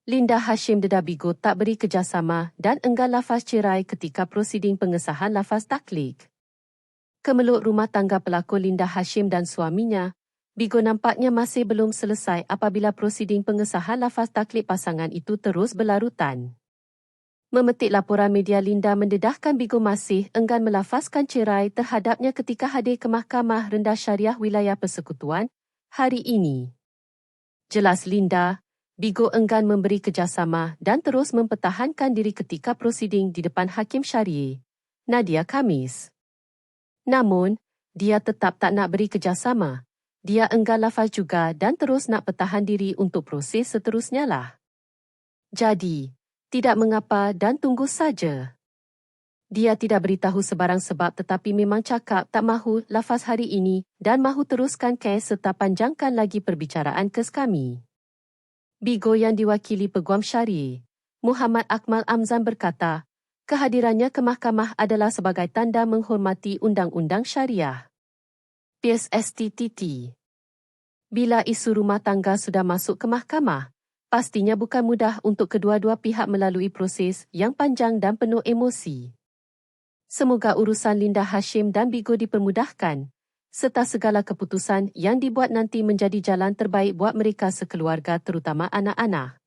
Linda Hashim dedah Bigo tak beri kerjasama dan enggan lafaz cerai ketika prosiding pengesahan lafaz taklik. Kemeluk rumah tangga pelakon Linda Hashim dan suaminya, Bigo nampaknya masih belum selesai apabila prosiding pengesahan lafaz taklik pasangan itu terus berlarutan. Memetik laporan media, Linda mendedahkan Bigo masih enggan melafazkan cerai terhadapnya ketika hadir ke Mahkamah Rendah Syariah Wilayah Persekutuan hari ini. Jelas Linda, Bigo enggan memberi kerjasama dan terus mempertahankan diri ketika prosiding di depan Hakim Syariah, Nadia Khamis. Namun, dia tetap tak nak beri kerjasama. Dia enggan lafaz juga dan terus nak pertahan diri untuk proses seterusnya lah. Jadi, tidak mengapa dan tunggu saja. Dia tidak beritahu sebarang sebab tetapi memang cakap tak mahu lafaz hari ini dan mahu teruskan kes serta panjangkan lagi perbicaraan kes kami. Bigo yang diwakili Peguam Syariah, Muhammad Akmal Amzan berkata, kehadirannya ke mahkamah adalah sebagai tanda menghormati Undang-Undang Syariah. PSSTTT. Bila isu rumah tangga sudah masuk ke mahkamah, pastinya bukan mudah untuk kedua-dua pihak melalui proses yang panjang dan penuh emosi. Semoga urusan Linda Hashim dan Bigo dipermudahkan, serta segala keputusan yang dibuat nanti menjadi jalan terbaik buat mereka sekeluarga terutama anak-anak.